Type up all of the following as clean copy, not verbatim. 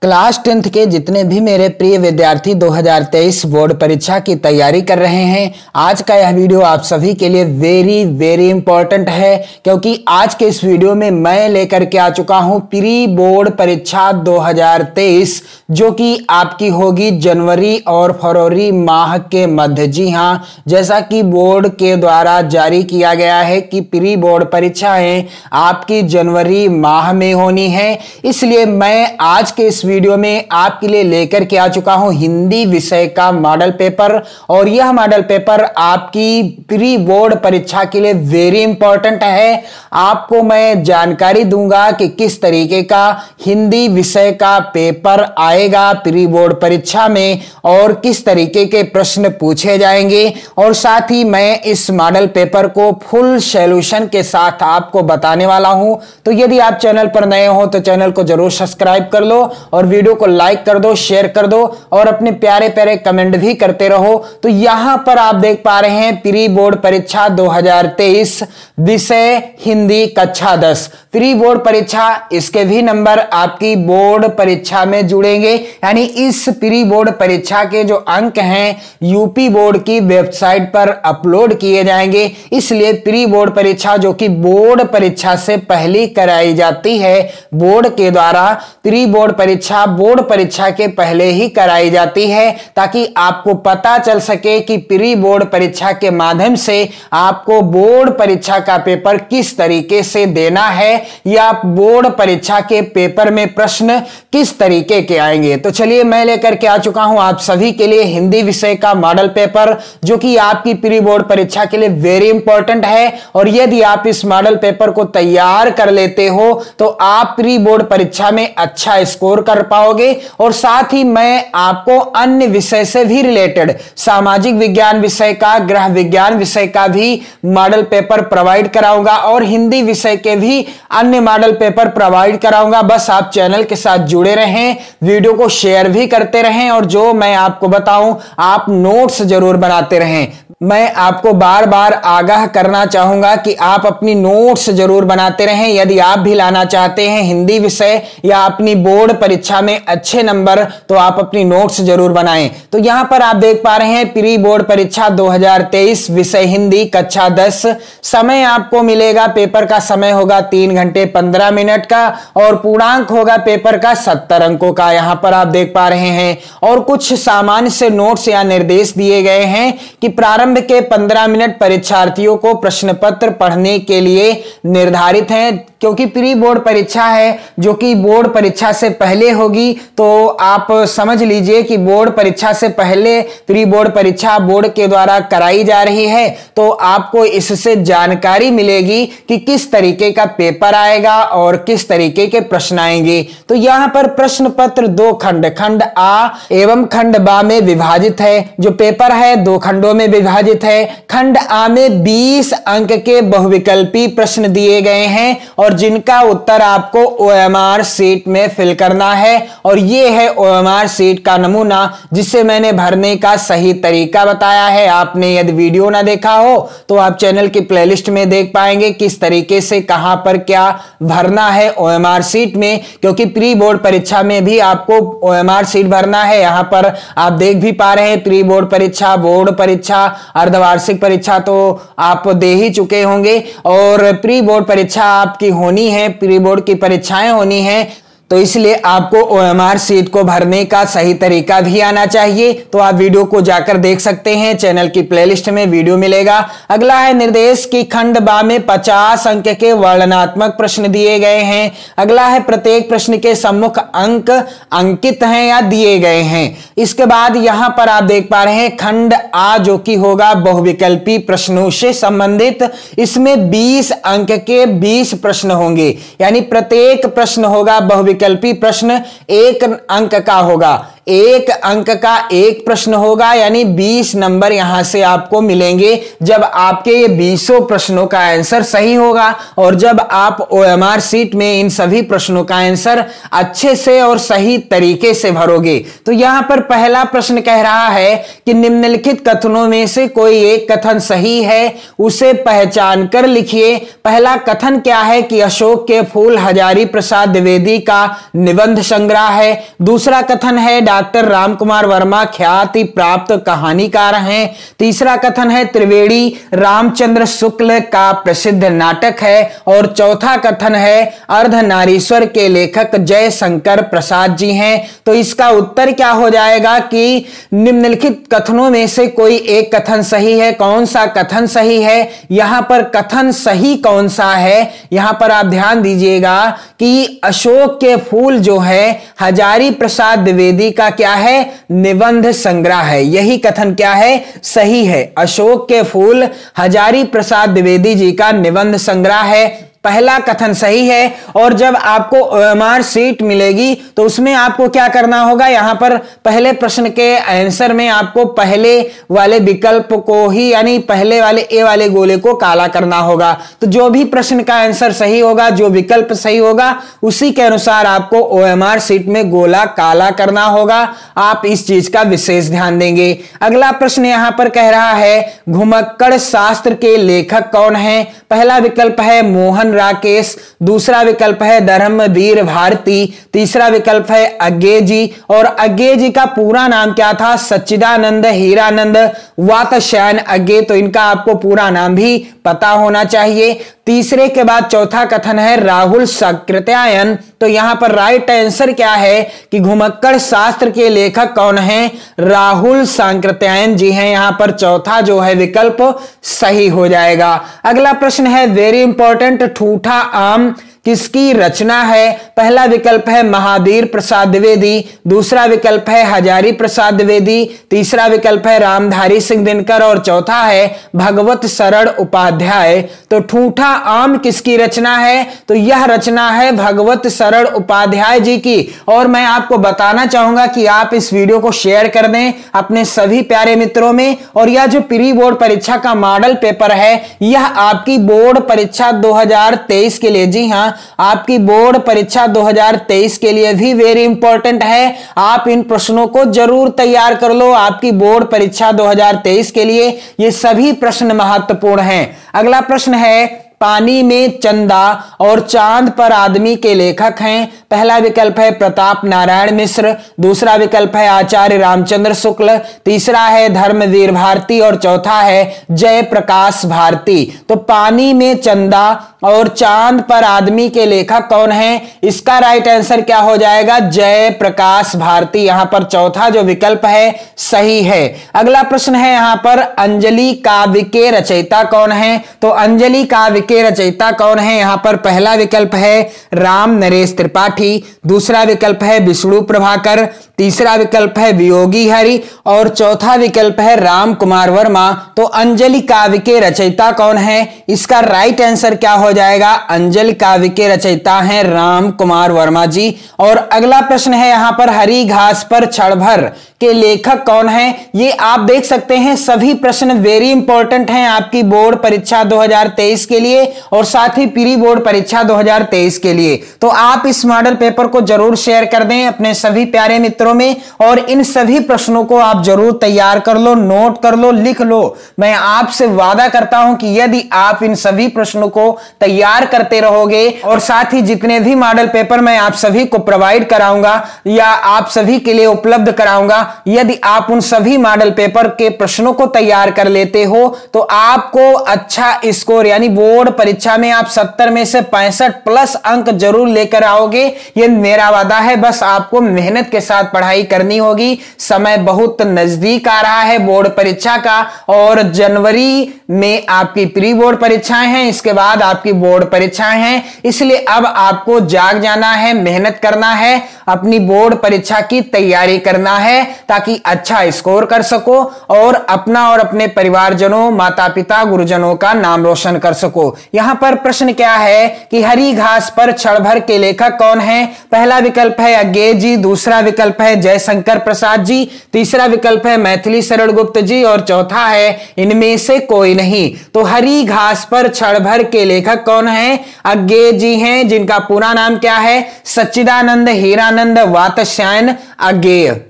Class 10th के जितने भी मेरे प्रिय विद्यार्थी 2023 बोर्ड परीक्षा की तैयारी कर रहे हैं, आज का यह वीडियो आप सभी के लिए वेरी इंपॉर्टेंट है, क्योंकि आज के इस वीडियो में मैं लेकर के आ चुका हूं प्री बोर्ड परीक्षा 2023 जो कि आपकी होगी जनवरी और फरवरी माह के मध्य। जी हां, जैसा कि बोर्ड के द्वारा जारी किया गया है कि प्री बोर्ड परीक्षाएं आपकी जनवरी माह में होनी है, इसलिए मैं आज के इस वीडियो में आपके लिए लेकर के आ चुका हूं हिंदी विषय का मॉडल पेपर। और यह मॉडल पेपर आपकी प्री बोर्ड परीक्षा के लिए वेरी इंपॉर्टेंट है। आपको मैं जानकारी दूंगा कि किस तरीके का हिंदी विषय का पेपर आएगा प्री बोर्ड परीक्षा में और किस तरीके के प्रश्न पूछे जाएंगे, और साथ ही मैं इस मॉडल पेपर को फुल सॉल्यूशन के साथ आपको बताने वाला हूं। तो यदि आप चैनल पर नए हो तो चैनल को जरूर सब्सक्राइब कर लो और वीडियो को लाइक कर दो, शेयर कर दो और अपने प्यारे प्यारे कमेंट भी करते रहो। तो यहां पर आप देख पा रहे हैं प्री बोर्ड परीक्षा 2023 विषय हिंदी कक्षा 10 प्री बोर्ड परीक्षा। इसके भी नंबर आपकी बोर्ड परीक्षा में जुड़ेंगे, यानी इस प्री बोर्ड परीक्षा के जो अंक हैं यूपी बोर्ड की वेबसाइट पर अपलोड किए जाएंगे। इसलिए प्री बोर्ड परीक्षा जो कि बोर्ड परीक्षा से पहले कराई जाती है, बोर्ड के द्वारा प्री बोर्ड परीक्षा बोर्ड परीक्षा के पहले ही कराई जाती है, ताकि आपको पता चल सके कि प्री बोर्ड परीक्षा के माध्यम से आपको बोर्ड परीक्षा का पेपर किस तरीके से देना है या बोर्ड परीक्षा के पेपर में प्रश्न किस तरीके के आएंगे। तो चलिए मैं लेकर के आ चुका हूं आप सभी के लिए हिंदी विषय का मॉडल पेपर जो कि आपकी प्री बोर्ड परीक्षा के लिए वेरी इंपॉर्टेंट है। और यदि आप इस मॉडल पेपर को तैयार कर लेते हो तो आप प्री बोर्ड परीक्षा में अच्छा स्कोर कर पाओगे। और साथ ही मैं आपको अन्य विषय से भी रिलेटेड सामाजिक विज्ञान विषय का, गृह विज्ञान विषय का भी मॉडल पेपर प्रोवाइड कराऊंगा और हिंदी विषय के भी अन्य मॉडल पेपर प्रोवाइड कराऊंगा। बस आप चैनल के साथ जुड़े रहें, वीडियो को शेयर भी करते रहें और जो मैं आपको बताऊं आप नोट्स जरूर बनाते रहें। मैं आपको बार बार आगाह करना चाहूंगा कि आप अपनी नोट्स जरूर बनाते रहें। यदि आप भी लाना चाहते हैं हिंदी विषय या अपनी बोर्ड परीक्षा में अच्छे नंबर, तो आप अपनी नोट्स जरूर बनाएं। तो यहां पर आप देख पा रहे हैं प्री बोर्ड परीक्षा 2023 विषय हिंदी कक्षा 10। समय आपको मिलेगा, पेपर का समय होगा 3 घंटे 15 मिनट का और पूर्णांक होगा पेपर का 70 अंकों का, यहां पर आप देख पा रहे हैं। और कुछ सामान्य से नोट्स या निर्देश दिए गए हैं कि प्रारंभ के 15 मिनट परीक्षार्थियों को प्रश्न पत्र पढ़ने के लिए निर्धारित हैं, क्योंकि प्री बोर्ड परीक्षा है जो कि बोर्ड परीक्षा से पहले होगी। तो आप समझ लीजिए कि बोर्ड परीक्षा से पहले प्री बोर्ड परीक्षा बोर्ड के द्वारा कराई जा रही है, तो आपको इससे जानकारी मिलेगी कि किस तरीके का पेपर आएगा और किस तरीके के प्रश्न आएंगे। तो यहां पर प्रश्न पत्र 2 खंड आ एवं खंड बा में विभाजित है। जो पेपर है 2 खंडों में विभाजित है। खंड आ में 20 अंक के बहुविकल्पी प्रश्न दिए गए हैं और जिनका उत्तर आपको OMR शीट में फिल करना है। और यह है OMR शीट का नमूना जिसे मैंने भरने का सही तरीका बताया है। आपने यदि वीडियो ना देखा हो तो आप चैनल की प्लेलिस्ट में देख पाएंगे किस तरीके से कहां पर क्या भरना है OMR शीट में, क्योंकि प्री बोर्ड परीक्षा में भी आपको OMR शीट भरना है। यहां पर आप देख भी पा रहे हैं प्री बोर्ड परीक्षा, बोर्ड परीक्षा, अर्धवार्षिक परीक्षा तो आप दे ही चुके होंगे और प्री बोर्ड परीक्षा आपकी होनी है, प्री बोर्ड की परीक्षाएं होनी है। तो इसलिए आपको OMR शीट को भरने का सही तरीका भी आना चाहिए। तो आप वीडियो को जाकर देख सकते हैं, चैनल की प्लेलिस्ट में वीडियो मिलेगा। अगला है निर्देश की खंड बा में 50 अंक के वर्णनात्मक प्रश्न दिए गए हैं। अगला है प्रत्येक प्रश्न के सम्मुख अंक अंकित हैं या दिए गए हैं। इसके बाद यहां पर आप देख पा रहे हैं खंड आ जो कि होगा बहुविकल्पी प्रश्नों से संबंधित। इसमें 20 अंक के 20 प्रश्न होंगे, यानी प्रत्येक प्रश्न होगा बहुविकल्पी प्रश्न 1 अंक का होगा। 1 अंक का एक प्रश्न होगा, यानी 20 नंबर यहां से आपको मिलेंगे जब आपके ये 20 प्रश्नों का आंसर सही होगा और जब आप ओएमआर शीट में इन सभी प्रश्नों का आंसर अच्छे से और सही तरीके से भरोगे। तो यहां पर पहला प्रश्न कह रहा है कि निम्नलिखित कथनों में से कोई एक कथन सही है, उसे पहचान कर लिखिए। पहला कथन क्या है कि अशोक के फूल हजारी प्रसाद द्विवेदी का निबंध संग्रह है। दूसरा कथन है डॉक्टर रामकुमार वर्मा ख्याति प्राप्त कहानीकार हैं। तीसरा कथन है त्रिवेणी रामचंद्र शुक्ल का प्रसिद्ध नाटक है। और चौथा कथन है अर्धनारीश्वर के लेखक जयशंकर प्रसाद जी हैं। तो इसका उत्तर क्या हो जाएगा कि निम्नलिखित कथनों में से कोई एक कथन सही है। कौन सा कथन सही है? यहां पर कथन सही कौन सा है, यहां पर आप ध्यान दीजिएगा कि अशोक के फूल जो है हजारी प्रसाद द्विवेदी का क्या है, निबंध संग्रह है। यही कथन क्या है, सही है। अशोक के फूल हजारी प्रसाद द्विवेदी जी का निबंध संग्रह है, पहला कथन सही है। और जब आपको ओएमआर शीट मिलेगी तो उसमें आपको क्या करना होगा, यहां पर पहले प्रश्न के आंसर में आपको पहले वाले विकल्प को ही, यानी पहले वाले ए वाले गोले को काला करना होगा। तो जो भी प्रश्न का आंसर सही होगा, जो विकल्प सही होगा, उसी के अनुसार आपको ओएमआर शीट में गोला काला करना होगा। आप इस चीज का विशेष ध्यान देंगे। अगला प्रश्न यहां पर कह रहा है घुमक्कड़ शास्त्र के लेखक कौन है? पहला विकल्प है मोहन राकेश, दूसरा विकल्प है धर्मवीर भारती, तीसरा विकल्प है अज्ञे जी। और अज्ञे जी का पूरा नाम क्या था? सच्चिदानंद हीरानंद वात्स्यायन अज्ञे। तो इनका आपको पूरा नाम भी पता होना चाहिए। तीसरे के बाद चौथा कथन है राहुल साकृत्यायन। तो यहां पर राइट आंसर क्या है कि घुमक्कड़ शास्त्र के लेखक कौन हैं? राहुल साकृत्यायन जी हैं। यहां पर चौथा जो है विकल्प सही हो जाएगा। अगला प्रश्न है वेरी इंपॉर्टेंट, ठूठा आम किसकी रचना है? पहला विकल्प है महावीर प्रसाद द्विवेदी, दूसरा विकल्प है हजारी प्रसाद द्विवेदी, तीसरा विकल्प है रामधारी सिंह दिनकर और चौथा है भगवत शरण उपाध्याय। तो ठूठा आम किसकी रचना है? तो यह रचना है भगवत शरण उपाध्याय जी की। और मैं आपको बताना चाहूंगा कि आप इस वीडियो को शेयर कर दें अपने सभी प्यारे मित्रों में। और यह जो प्री बोर्ड परीक्षा का मॉडल पेपर है, यह आपकी बोर्ड परीक्षा 2023 के लिए, जी हां, आपकी बोर्ड परीक्षा 2023 के लिए भी वेरी इंपॉर्टेंट है। आप इन प्रश्नों को जरूर तैयार कर लो। आपकी बोर्ड परीक्षा 2023 के लिए ये सभी प्रश्न महत्वपूर्ण हैं। अगला प्रश्न है पानी में चंदा और चांद पर आदमी के लेखक हैं। पहला विकल्प है प्रताप नारायण मिश्र, दूसरा विकल्प है आचार्य रामचंद्र शुक्ल, तीसरा है धर्मवीर भारती और चौथा है जयप्रकाश भारती। तो पानी में चंदा और चांद पर आदमी के लेखक कौन हैं? इसका राइट आंसर क्या हो जाएगा? जयप्रकाश भारती। यहां पर चौथा जो विकल्प है सही है। अगला प्रश्न है यहां पर अंजलि काव्य के रचयिता कौन है? तो अंजलि काव्य के रचयिता कौन है? यहां पर पहला विकल्प है राम नरेश त्रिपाठी, दूसरा विकल्प है विष्णु प्रभाकर, तीसरा विकल्प है वियोगी हरि और चौथा विकल्प है राम कुमार वर्मा। तो अंजलि काव्य के रचयिता कौन है? इसका राइट आंसर क्या हो जाएगा? अंजलि काव्य के रचयिता हैं राम कुमार वर्मा जी। और अगला प्रश्न है यहां पर हरी घास पर क्षण भर के लेखक कौन है? ये आप देख सकते हैं सभी प्रश्न वेरी इंपॉर्टेंट हैं आपकी बोर्ड परीक्षा 2023 के लिए और साथ ही प्री बोर्ड परीक्षा 2023 के लिए। तो आप इस मॉडल पेपर को जरूर शेयर कर दें अपने सभी प्यारे मित्रों में और इन सभी प्रश्नों को आप जरूर तैयार कर लो, नोट कर लो, लिख लो। मैं आपसे वादा करता हूं कि यदि आप इन सभी प्रश्नों को तैयार करते रहोगे और साथ ही जितने भी मॉडल पेपर मैं आप सभी को प्रोवाइड कराऊंगा या आप सभी के लिए उपलब्ध कराऊंगा, यदि आप उन सभी मॉडल पेपर के प्रश्नों को तैयार कर लेते हो तो आपको अच्छा स्कोर, यानी बोर्ड परीक्षा में आप 70 में से 65 प्लस अंक जरूर लेकर आओगे। ये मेरा वादा है। बस आपको मेहनत के साथ पढ़ाई करनी होगी। समय बहुत नजदीक आ रहा है बोर्ड परीक्षा का और जनवरी में आपकी प्री बोर्ड परीक्षाएं हैं, इसके बाद आपकी बोर्ड परीक्षाएं हैं। इसलिए अब आपको जाग जाना है, मेहनत करना है, अपनी बोर्ड परीक्षा की तैयारी करना है ताकि अच्छा स्कोर कर सको और अपना और अपने परिवारजनों, माता पिता, गुरुजनों का नाम रोशन कर सको। यहां पर प्रश्न क्या है कि हरी घास पर क्षण भर के लेखक कौन है? पहला विकल्प है अज्ञे जी, दूसरा विकल्प है है जयशंकर प्रसाद जी, तीसरा विकल्प है मैथिली शरण गुप्त जी और चौथा है इनमें से कोई नहीं। तो हरी घास पर क्षण भर के लेखक कौन है? अज्ञेय जी हैं, जिनका पूरा नाम क्या है? सच्चिदानंद हीरानंद वात्स्यायन अज्ञेय।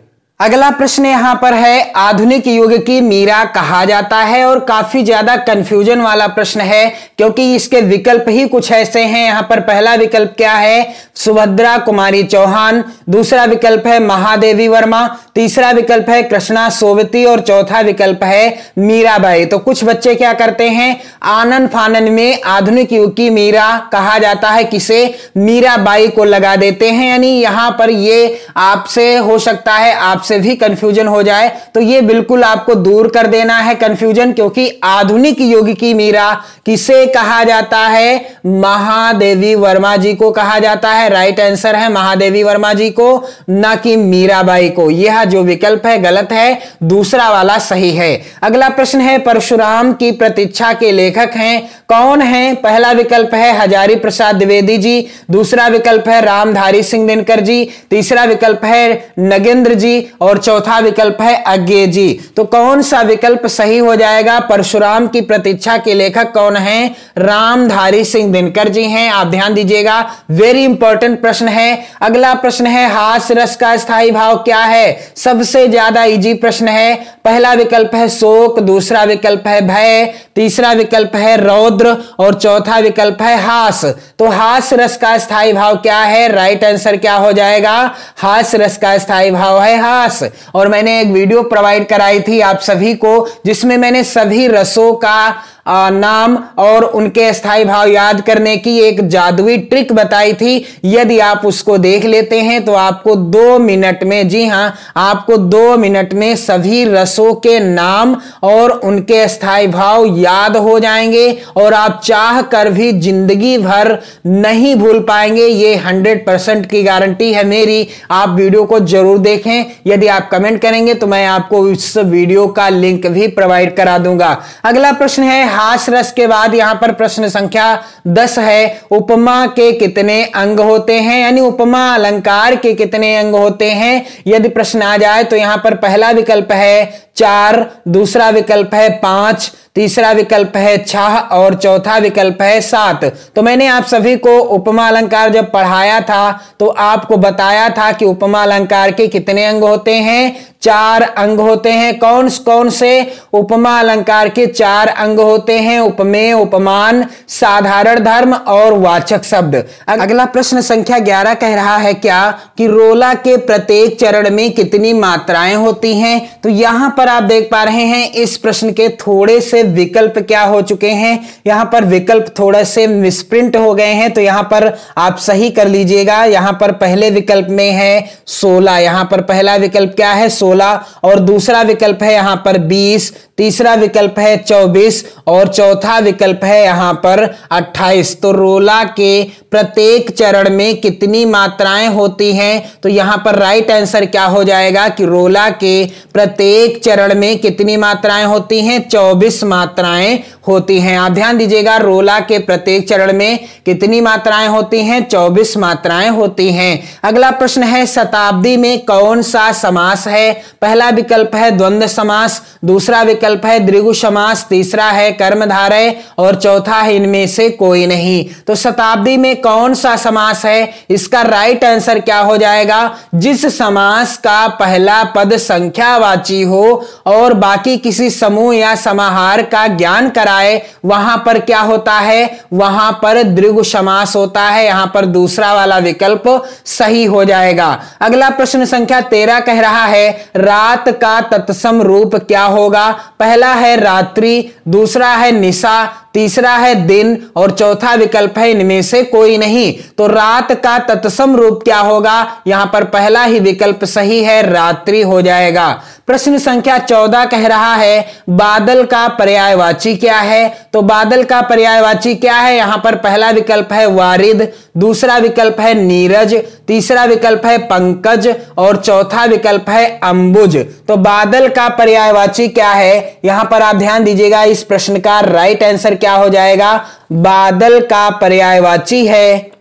अगला प्रश्न यहां पर है, आधुनिक युग की मीरा कहा जाता है, और काफी ज्यादा कंफ्यूजन वाला प्रश्न है क्योंकि इसके विकल्प ही कुछ ऐसे हैं। यहां पर पहला विकल्प क्या है? सुभद्रा कुमारी चौहान, दूसरा विकल्प है महादेवी वर्मा, तीसरा विकल्प है कृष्णा सोवती और चौथा विकल्प है मीराबाई। तो कुछ बच्चे क्या करते हैं, आनन फानन में आधुनिक युग की मीरा कहा जाता है किसे? मीराबाई को लगा देते हैं। यानी यहां पर ये आपसे हो सकता है आपसे भी कंफ्यूजन हो जाए, तो ये बिल्कुल आपको दूर कर देना है कंफ्यूजन, क्योंकि आधुनिक युग की मीरा किसे कहा जाता है? महादेवी वर्मा जी को कहा जाता है। राइट आंसर है महादेवी वर्मा जी को, ना कि मीराबाई को। यह जो विकल्प है गलत है, दूसरा वाला सही है। अगला प्रश्न है, परशुराम की प्रतीक्षा के लेखक हैं कौन है? पहला विकल्प है हजारी प्रसाद द्विवेदी जी, दूसरा विकल्प है रामधारी सिंह दिनकर जी, तीसरा विकल्प है नगेंद्र जी और चौथा विकल्प है अज्ञेय जी। तो कौन सा विकल्प सही हो जाएगा? परशुराम की प्रतीक्षा के लेखक कौन है? रामधारी सिंह दिनकर जी हैं। आप ध्यान दीजिएगा, वेरी इंपॉर्टेंट प्रश्न है। अगला प्रश्न है, हास्य रस का स्थायी भाव क्या है? सबसे ज्यादा इजी प्रश्न है। पहला विकल्प है शोक, दूसरा विकल्प है भय, तीसरा विकल्प है रौद्र और चौथा विकल्प है हास। तो हास्य रस का स्थायी भाव क्या है? राइट आंसर क्या हो जाएगा? हास्य रस का स्थायी भाव है हास। और मैंने एक वीडियो प्रोवाइड कराई थी आप सभी को, जिसमें मैंने सभी रसों का नाम और उनके स्थायी भाव याद करने की एक जादुई ट्रिक बताई थी। यदि आप उसको देख लेते हैं तो आपको 2 मिनट में, जी हां, आपको 2 मिनट में सभी रसों के नाम और उनके स्थायी भाव याद हो जाएंगे और आप चाह कर भी जिंदगी भर नहीं भूल पाएंगे। ये 100% की गारंटी है मेरी। आप वीडियो को जरूर देखें। यदि आप कमेंट करेंगे तो मैं आपको इस वीडियो का लिंक भी प्रोवाइड करा दूंगा। अगला प्रश्न है, हास रस के बाद यहां पर प्रश्न संख्या 10 है, उपमा के कितने अंग होते हैं? यानी उपमा अलंकार के कितने अंग होते हैं? यदि प्रश्न आ जाए तो यहां पर पहला विकल्प है 4, दूसरा विकल्प है 5, तीसरा विकल्प है 6 और चौथा विकल्प है 7। तो मैंने आप सभी को उपमा अलंकार जब पढ़ाया था तो आपको बताया था कि उपमा अलंकार के कितने अंग होते हैं? 4 अंग होते हैं। कौन कौन से उपमा अलंकार के 4 अंग होते हैं? उपमेय, उपमान, साधारण धर्म और वाचक शब्द। अगला प्रश्न संख्या 11 कह रहा है क्या कि रोला के प्रत्येक चरण में कितनी मात्राएं होती हैं? तो यहां पर आप देख पा रहे हैं इस प्रश्न के थोड़े से विकल्प क्या हो चुके हैं, यहां पर विकल्प थोड़े से मिसप्रिंट हो गए हैं, तो यहां पर आप सही कर लीजिएगा। यहां पर पहले विकल्प में है 16, यहां पर पहला विकल्प क्या है? 16 और दूसरा विकल्प है यहां पर 20, तीसरा विकल्प है 24 और चौथा विकल्प है यहां पर 28। तो रोला के प्रत्येक चरण में कितनी मात्राएं होती हैं? तो यहां पर राइट आंसर क्या हो जाएगा कि रोला के प्रत्येक चरण में कितनी मात्राएं होती हैं? 24 मात्राएं होती हैं। आप ध्यान दीजिएगा, रोला के प्रत्येक चरण में कितनी मात्राएं होती हैं? 24 मात्राएं होती हैं। अगला प्रश्न है, शताब्दी में कौन सा समास है? पहला विकल्प है द्वंद्व समास, दूसरा विकल्प है द्विगु समास, तीसरा है कर्मधारय और चौथा है इनमें से कोई नहीं। तो शताब्दी में कौन सा समास है? इसका राइट आंसर क्या हो जाएगा? जिस समास का पहला पद संख्यावाची हो और बाकी किसी समूह या समाहार का ज्ञान कराए, वहां पर क्या होता है? वहां पर द्विगु समास होता है। यहां पर दूसरा वाला विकल्प सही हो जाएगा। अगला प्रश्न संख्या 13 कह रहा है, रात का तत्सम रूप क्या होगा? पहला है रात्रि, दूसरा है निशा, तीसरा है दिन और चौथा विकल्प है इनमें से कोई नहीं। तो रात का तत्सम रूप क्या होगा? यहां पर पहला ही विकल्प सही है, रात्रि हो जाएगा। प्रश्न संख्या 14 कह रहा है, बादल का पर्यायवाची क्या है? तो बादल का पर्यायवाची क्या है? यहां पर पहला विकल्प है वारिद, दूसरा विकल्प है नीरज, तीसरा विकल्प है पंकज और चौथा विकल्प है अंबुज। तो बादल का पर्यायवाची क्या है? यहां पर आप ध्यान दीजिएगा, इस प्रश्न का राइट आंसर क्या हो जाएगा? बादल का पर्यायवाची है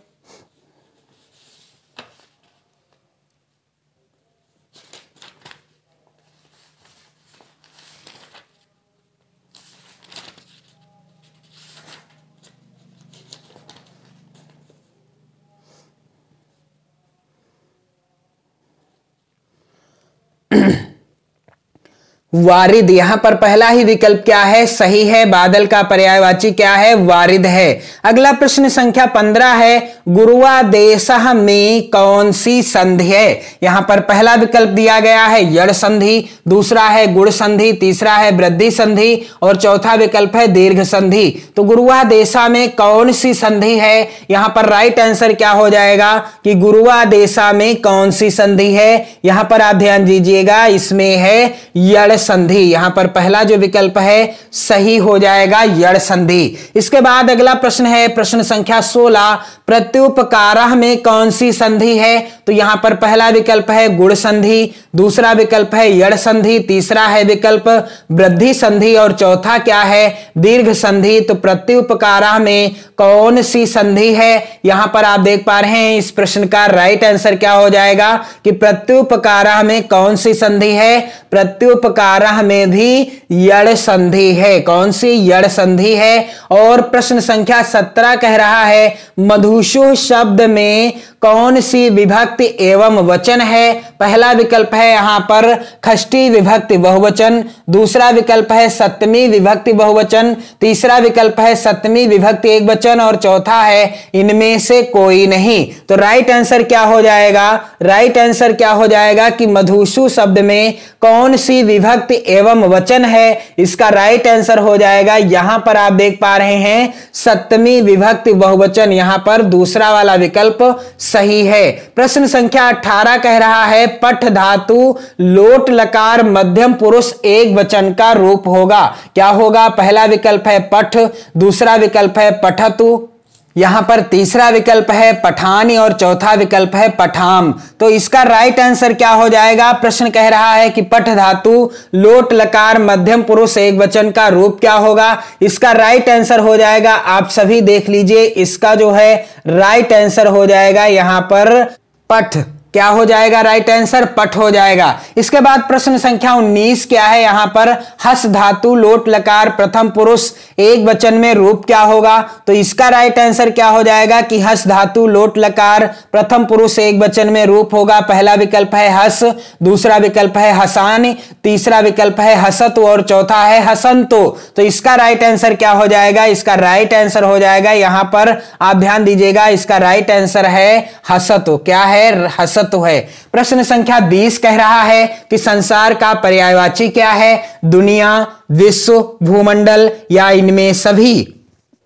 वारिद। यहां पर पहला ही विकल्प क्या है, सही है। बादल का पर्यायवाची क्या है, वारिद है। अगला प्रश्न संख्या 15 है, गुरुवादेशः में कौन सी संधि है। यहां पर पहला विकल्प दिया गया है यड़ संधि, दूसरा है गुण संधि, तीसरा है वृद्धि संधि और चौथा विकल्प है दीर्घ संधि। तो गुरुवादेशा में कौन सी संधि है, यहां पर राइट आंसर क्या हो जाएगा कि गुरुवादेशा में कौन सी संधि है। यहां पर आप ध्यान दीजिएगा, इसमें है यड़ संधि। यहां पर पहला जो विकल्प है सही हो जाएगा यड़ संधि। इसके बाद अगला प्रश्न है प्रश्न संख्या 16, प्रत्युपकारः में कौन सी संधि है। तो यहां पर पहला विकल्प है गुण संधि, दूसरा विकल्प है यड़ संधि, तीसरा है विकल्प वृद्धि संधि और चौथा क्या है, दीर्घ संधि। तो प्रत्युपकारः में कौन सी संधि है, यहां पर आप देख पा रहे हैं इस प्रश्न का राइट आंसर क्या हो जाएगा कि प्रत्युपकारः में कौन सी संधि है, प्रत्युपकारः में भी यड़ संधि है। कौन सी, यड़ संधि है। और प्रश्न संख्या 17 कह रहा है, मधुशु शब्द में कौन सी विभक्ति एवं वचन है। पहला विकल्प है यहां पर षष्ठी विभक्ति बहुवचन, दूसरा विकल्प है सप्तमी विभक्ति बहुवचन, तीसरा विकल्प है सप्तमी विभक्ति एकवचन और चौथा है इनमें से कोई नहीं। तो राइट आंसर क्या हो जाएगा, राइट आंसर क्या हो जाएगा कि मधुशु शब्द में कौन सी विभक्ति एवं वचन है। इसका राइट आंसर हो जाएगा, यहां पर आप देख पा रहे हैं सप्तमी विभक्ति बहुवचन। यहां पर दूसरा वाला विकल्प सही है। प्रश्न संख्या 18 कह रहा है, पठ धातु लोट लकार मध्यम पुरुष एक वचन का रूप होगा। क्या होगा, पहला विकल्प है पठ, दूसरा विकल्प है पठतु, यहां पर तीसरा विकल्प है पठानी और चौथा विकल्प है पठाम। तो इसका राइट आंसर क्या हो जाएगा, प्रश्न कह रहा है कि पठ धातु लोट लकार मध्यम पुरुष एक वचन का रूप क्या होगा। इसका राइट आंसर हो जाएगा, आप सभी देख लीजिए, इसका जो है राइट आंसर हो जाएगा यहां पर पठ। क्या हो जाएगा राइट आंसर, पठ हो जाएगा। इसके बाद प्रश्न संख्या 19 क्या है, यहां पर हस धातु लोट लकार प्रथम पुरुष एक वचन में रूप क्या होगा। तो इसका राइट आंसर क्या हो जाएगा कि हस धातु लोट लकार प्रथम पुरुष एक वचन में रूप होगा। पहला विकल्प है हस, दूसरा विकल्प है हसान, तीसरा विकल्प है हसत और चौथा है हसंतो। तो इसका राइट आंसर क्या हो जाएगा, इसका राइट आंसर हो जाएगा यहां पर आप ध्यान दीजिएगा, इसका राइट आंसर है हसतो। क्या है, हसतो है। प्रश्न संख्या 20 कह रहा है कि संसार का पर्यायवाची क्या है, दुनिया, विश्व, भूमंडल या इनमें सभी।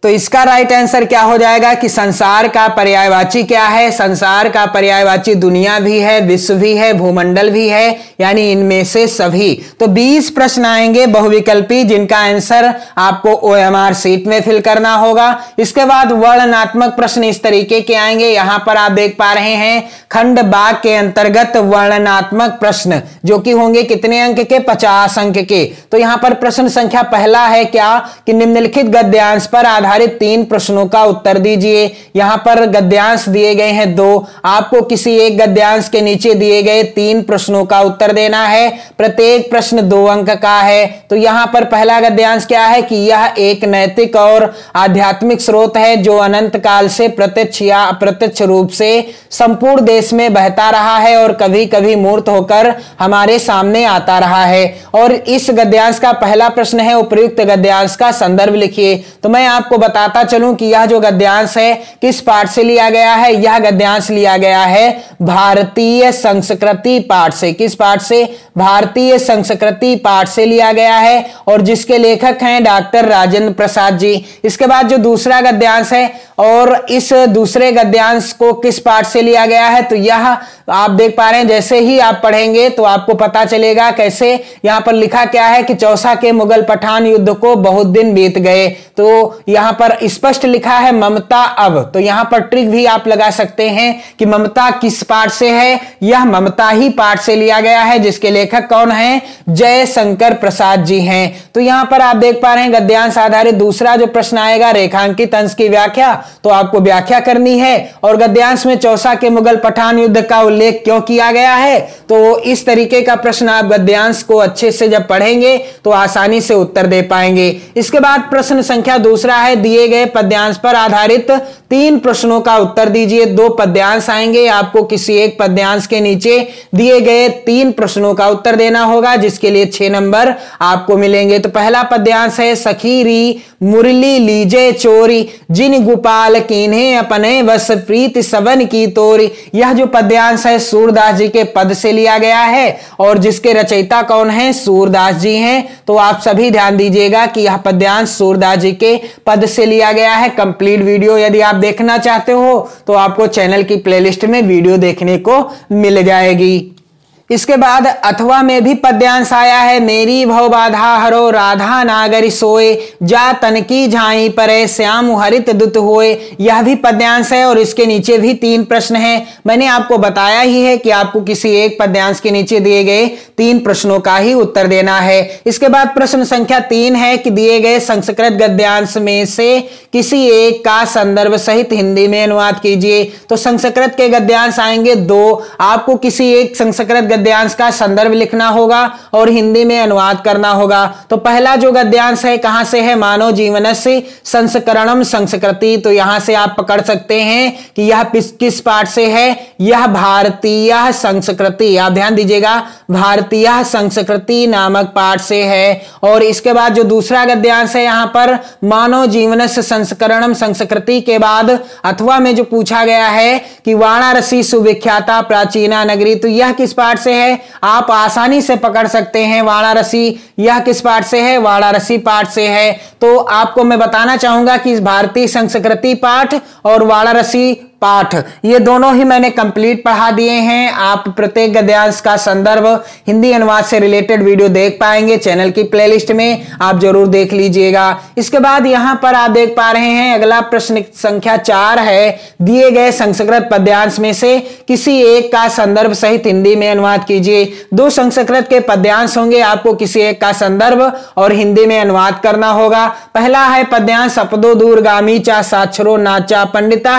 तो इसका राइट आंसर क्या हो जाएगा कि संसार का पर्यायवाची क्या है, संसार का पर्यायवाची दुनिया भी है, विश्व भी है, भूमंडल भी है, यानी इनमें से सभी। तो 20 प्रश्न आएंगे बहुविकल्पी, जिनका आंसर आपको OMR शीट में फिल करना होगा। इसके बाद वर्णनात्मक प्रश्न इस तरीके के आएंगे। यहां पर आप देख पा रहे हैं खंड बाग के अंतर्गत वर्णनात्मक प्रश्न, जो कि होंगे कितने अंक के, 50 अंक के। तो यहां पर प्रश्न संख्या पहला है क्या कि निम्नलिखित गद्यांश पर आधारित 3 प्रश्नों का उत्तर दीजिए। यहां पर गद्यांश दिए गए हैं 2, आपको किसी एक गद्यांश के नीचे दिए गए 3 प्रश्नों का उत्तर देना है। प्रत्येक प्रश्न 2 अंक का है। तो यहां पर पहला गद्यांश क्या है कि यह एक नैतिक और आध्यात्मिक स्रोत है जो अनंत काल से प्रत्यक्ष या अप्रत्यक्ष रूप से संपूर्ण देश में बहता रहा है और कभी कभी मूर्त होकर हमारे सामने आता रहा है। और इस गद्यांश का पहला प्रश्न है, उपर्युक्त गद्यांश का संदर्भ लिखिए। तो मैं आपको बताता चलूं कि यह जो गद्यांश है किस पाठ से लिया गया है, यह गद्यांश लिया गया है भारतीय संस्कृति पाठ से। किस पाठ से, भारतीय संस्कृति पाठ से लिया गया है और जिसके लेखक हैं डॉक्टर राजेंद्र प्रसाद जी। इसके बाद जो दूसरा गद्यांश है, और इस दूसरे गद्यांश को किस पाठ से लिया गया है, तो यह आप देख पा रहे हैं, जैसे ही आप पढ़ेंगे तो आपको पता चलेगा कैसे। यहां पर लिखा क्या है कि चौसा के मुगल पठान युद्ध को बहुत दिन बीत गए। तो यहां पर स्पष्ट लिखा है ममता अब। तो यहां पर ट्रिक भी आप लगा सकते हैं कि ममता किस पाठ से है, यह ममता ही पाठ से लिया गया है, जिसके लेखक कौन है, जयशंकर प्रसाद जी हैं। तो यहां पर आप देख पा रहे हैं गद्यांश आधारित दूसरा जो प्रश्न आएगा, रेखांकित अंश की व्याख्या। तो आपको व्याख्या करनी है और गद्यांश में चौसा के मुगल पठान युद्ध का उल्लेख क्यों किया गया है। तो इस तरीके का प्रश्न आप गद्यांश को अच्छे से जब पढ़ेंगे तो आसानी से उत्तर दे पाएंगे। इसके बाद प्रश्न संख्या दूसरा है, दिए गए पद्यांश पर आधारित 3 प्रश्नों का उत्तर दीजिए। 2 पद्यांश आएंगे, आपको किसी एक पद्यांश के नीचे दिए गए 3 प्रश्नों का उत्तर देना होगा, जिसके लिए 6 नंबर आपको मिलेंगे। तो पहला पद्यांश है, सखीरी मुरली लीजे चोरी, जिन गोपाल कीन्हे अपने बस प्रीति सबन की तोरी। यह जो पद्यांश है सूरदास जी के पद से लिया गया है और जिसके रचयिता कौन है? सूरदास जी हैं। तो आप सभी ध्यान दीजिएगा कि यह पद्यांश सूरदास जी के पद से लिया गया है। कंप्लीट वीडियो यदि आप देखना चाहते हो तो आपको चैनल की प्लेलिस्ट में वीडियो देखने को मिल जाएगी। इसके बाद अथवा में भी पद्यांश आया है, मेरी भव बाधा हरो राधा नागरी सोए, जा तनकी झाई परे श्याम हरित दुत होए। यह भी पद्यांश है और इसके नीचे भी 3 प्रश्न हैं। मैंने आपको बताया ही है कि आपको किसी एक पद्यांश के नीचे दिए गए 3 प्रश्नों का ही उत्तर देना है। इसके बाद प्रश्न संख्या 3 है कि दिए गए संस्कृत गद्यांश में से किसी एक का संदर्भ सहित हिंदी में अनुवाद कीजिए। तो संस्कृत के गद्यांश आएंगे 2, आपको किसी एक संस्कृत गद्यांश का संदर्भ लिखना होगा और हिंदी में अनुवाद करना होगा। तो पहला जो गद्यांश है कहां से है? मानव जीवनस्य संस्करणम संस्कृति। तो यहां से आप पकड़ सकते हैं कि यह किस पाठ से है? यह भारतीय संस्कृति, आप ध्यान दीजिएगा, भारतीय संस्कृति नामक पाठ से है। और इसके बाद जो दूसरा गद्यांश है यहां पर मानव जीवनस्य संस्करणम संस्कृति के बाद अथवा में जो पूछा गया है कि वाराणसी सुविख्याता प्राचीना नगरी, तो यह किस पाठ से है? आप आसानी से पकड़ सकते हैं वाराणसी। यह किस पाठ से है? वाराणसी पाठ से है। तो आपको मैं बताना चाहूंगा कि इस भारतीय संस्कृति पाठ और वाराणसी पाठ ये दोनों ही मैंने कंप्लीट पढ़ा दिए हैं। आप प्रत्येक गद्यांश का संदर्भ हिंदी अनुवाद से रिलेटेड वीडियो देख पाएंगे चैनल की प्लेलिस्ट में, आप जरूर देख लीजिएगा। इसके बाद यहां पर आप देख पा रहे हैं अगला प्रश्न संख्या 4 है, दिए गए संस्कृत पद्यांश में से किसी एक का संदर्भ सहित हिंदी में अनुवाद कीजिए। 2 संस्कृत के पद्यांश होंगे, आपको किसी एक का संदर्भ और हिंदी में अनुवाद करना होगा। पहला है पद्यांश, अपदो दूरगामी चा साक्षरो नाचा पंडिता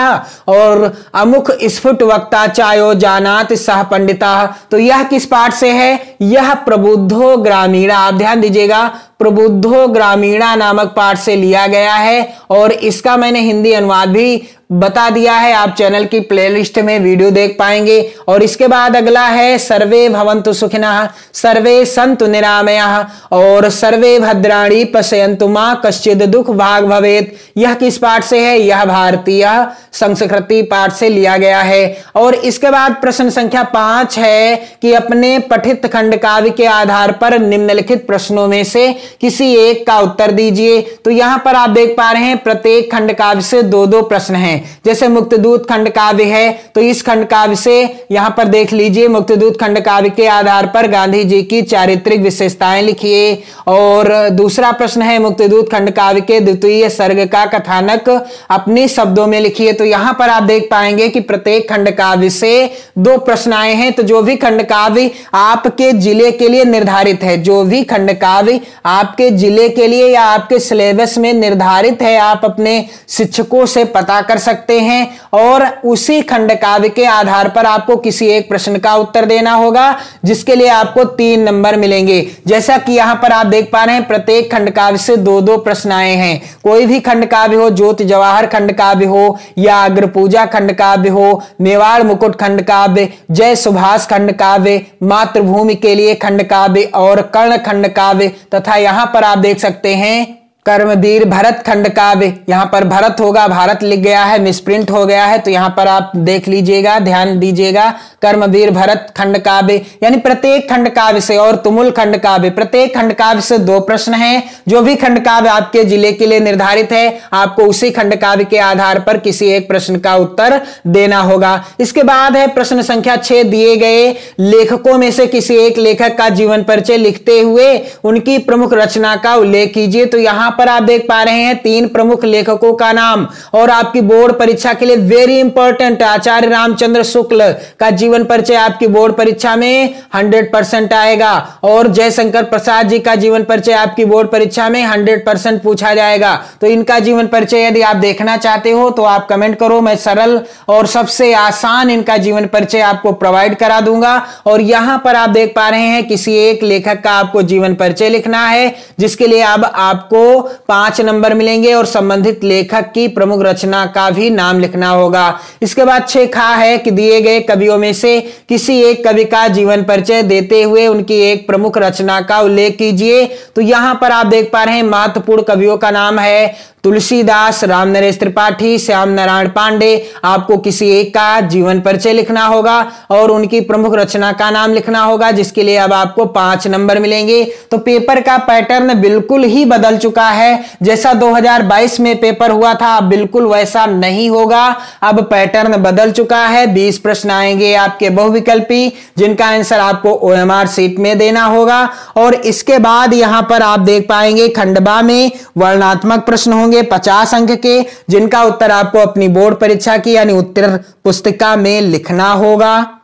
और अमुख स्फुट वक्ता चायो जानात सह पंडिता। तो यह किस पाठ से है? यह प्रबुद्धो ग्रामीणा, आप ध्यान दीजिएगा, प्रबुद्धो ग्रामीणा नामक पाठ से लिया गया है और इसका मैंने हिंदी अनुवाद भी बता दिया है, आप चैनल की प्लेलिस्ट में वीडियो देख पाएंगे। और इसके बाद अगला है, सर्वे भवन्तु सुखिनः सर्वे सन्तु निरामयाः और सर्वे भद्राणि पश्यन्तु मा कश्चित् दुख भाग भवेत्। यह किस पाठ से है? यह भारतीय संस्कृति पाठ से लिया गया है। और इसके बाद प्रश्न संख्या 5 है कि अपने पठित खंड काव्य के आधार पर निम्नलिखित प्रश्नों में से किसी एक का उत्तर दीजिए। तो यहां पर आप देख पा रहे हैं प्रत्येक खंड काव्य से 2-2 प्रश्न हैं। जैसे मुक्तदूत खंड काव्य है तो इस खंड काव्य से यहां पर देख लीजिए, मुक्तदूत खंड काव्य के आधार पर गांधी जी की चारित्रिक विशेषताएं लिखिए। और दूसरा प्रश्न है, मुक्तदूत खंड काव्य के द्वितीय सर्ग का कथानक अपने शब्दों में लिखिए। तो यहां पर आप देख पाएंगे कि प्रत्येक खंड काव्य से 2 प्रश्न आए हैं। तो जो भी खंड काव्य आपके जिले के लिए निर्धारित है, जो भी खंड काव्य आपके जिले के लिए या आपके सिलेबस में निर्धारित है, आप अपने शिक्षकों से पता कर सकते हैं और उसी खंड काव्य के आधार पर आपको किसी एक प्रश्न का उत्तर देना होगा, जिसके लिए आपको 3 नंबर मिलेंगे। जैसा कि यहां पर आप देख पा रहे हैं प्रत्येक खंड काव्य से 2-2 प्रश्न आए हैं। कोई भी खंड काव्य हो, ज्योति जवाहर खंड काव्य हो या अग्रपूजा खंड काव्य हो, मेवाड़ मुकुट खंड काव्य, जय सुभाष खंड काव्य, मातृभूमि के लिए खंड काव्य और कर्ण खंड काव्य, तथा यहां पर आप देख सकते हैं कर्मवीर भरत खंड काव्य। यहां पर भरत होगा, भारत लिख गया है, मिसप्रिंट हो गया है, तो यहां पर आप देख लीजिएगा, ध्यान दीजिएगा, कर्मवीर भरत खंड काव्य। यानी प्रत्येक खंड काव्य से, और तुमुल खंड काव्य, प्रत्येक खंड काव्य से 2 प्रश्न हैं। जो भी खंड काव्य आपके जिले के लिए निर्धारित है, आपको उसी खंड काव्य के आधार पर किसी एक प्रश्न का उत्तर देना होगा। इसके बाद है प्रश्न संख्या 6, दिए गए लेखकों में से किसी एक लेखक का जीवन परिचय लिखते हुए उनकी प्रमुख रचना का उल्लेख कीजिए। तो यहां पर आप देख पा रहे हैं 3 प्रमुख लेखकों का नाम, और आपकी बोर्ड परीक्षा के लिए वेरी इंपॉर्टेंट आचार्य रामचंद्र शुक्ल का जीवन परिचय आपकी बोर्ड परीक्षा में 100% आएगा, और जयशंकर प्रसाद जी का जीवन परिचय आपकी बोर्ड परीक्षा में 100% पूछा जाएगा। तो इनका जीवन परिचय यदि आप देखना चाहते हो तो आप कमेंट करो, मैं सरल और सबसे आसान इनका जीवन परिचय आपको प्रोवाइड करा दूंगा। और यहां पर आप देख पा रहे हैं किसी एक लेखक का आपको जीवन परिचय लिखना है, जिसके लिए अब आपको 5 नंबर मिलेंगे और संबंधित लेखक की प्रमुख रचना का भी नाम लिखना होगा। इसके बाद 6 खा है कि दिए गए कवियों में से किसी एक कवि का जीवन परिचय देते हुए उनकी एक प्रमुख रचना का उल्लेख कीजिए। तो यहां पर आप देख पा रहे हैं महत्वपूर्ण कवियों का नाम है तुलसीदास, रामनरेश त्रिपाठी, श्याम नारायण पांडे। आपको किसी एक का जीवन परिचय लिखना होगा और उनकी प्रमुख रचना का नाम लिखना होगा, जिसके लिए अब आपको 5 नंबर मिलेंगे। तो पेपर का पैटर्न बिल्कुल ही बदल चुका है। जैसा 2022 में पेपर हुआ था अब बिल्कुल वैसा नहीं होगा। अब पैटर्न बदल चुका है। 20 प्रश्न आएंगे आपके बहुविकल्पी, जिनका आंसर आपको OMR शीट में देना होगा। और इसके बाद यहां पर आप देख पाएंगे खंडवा में वर्णनात्मक प्रश्न होंगे 50 अंक के, जिनका उत्तर आपको अपनी बोर्ड परीक्षा की यानी उत्तर पुस्तिका में लिखना होगा।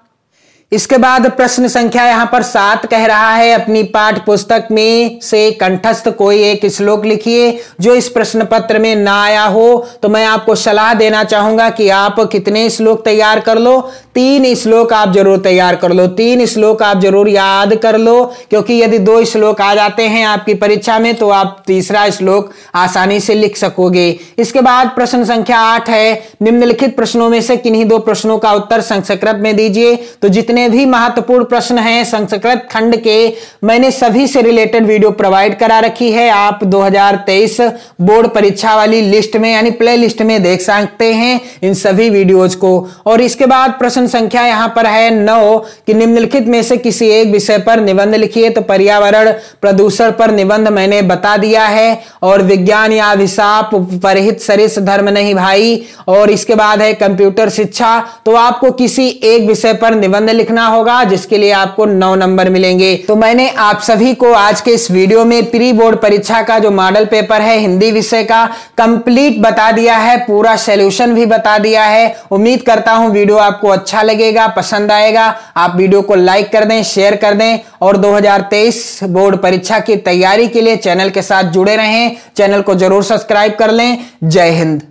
इसके बाद प्रश्न संख्या यहां पर 7 कह रहा है अपनी पाठ्य पुस्तक में से कंठस्थ कोई एक श्लोक लिखिए जो इस प्रश्न पत्र में ना आया हो। तो मैं आपको सलाह देना चाहूंगा कि आप कितने श्लोक तैयार कर लो, 3 श्लोक आप जरूर तैयार कर लो, 3 श्लोक आप जरूर याद कर लो, क्योंकि यदि 2 श्लोक आ जाते हैं आपकी परीक्षा में तो आप तीसरा श्लोक आसानी से लिख सकोगे। इसके बाद प्रश्न संख्या 8 है निम्नलिखित प्रश्नों में से किन्हीं 2 प्रश्नों का उत्तर संस्कृत में दीजिए। तो जितने भी महत्वपूर्ण प्रश्न हैं संस्कृत खंड के मैंने सभी से रिलेटेड वीडियो प्रोवाइड करा रखी है। आप 2023 बोर्ड परीक्षा वाली लिस्ट में यानी प्ले लिस्ट में देख सकते हैं इन सभी वीडियोज को। और इसके बाद प्रश्न संख्या यहां पर है 9 कि निम्नलिखित में से किसी एक विषय पर निबंध लिखिए। तो पर्यावरण प्रदूषण पर निबंध मैंने बता दिया है, और विज्ञान या अभिशाप परहित सरिस धर्म नहीं भाई। और इसके बाद है कंप्यूटर शिक्षा। तो आपको किसी एक विषय पर निबंध लिखना होगा, जिसके लिए आपको 9 नंबर मिलेंगे। तो मैंने आप सभी को आज के इस वीडियो में प्री बोर्ड परीक्षा का जो मॉडल पेपर है हिंदी विषय का कंप्लीट बता दिया है, पूरा सॉल्यूशन भी बता दिया है। उम्मीद करता हूं वीडियो आपको अच्छा लगेगा, पसंद आएगा। आप वीडियो को लाइक कर दें, शेयर कर दें और 2023 बोर्ड परीक्षा की तैयारी के लिए चैनल के साथ जुड़े रहें। चैनल को जरूर सब्सक्राइब कर लें। जय हिंद।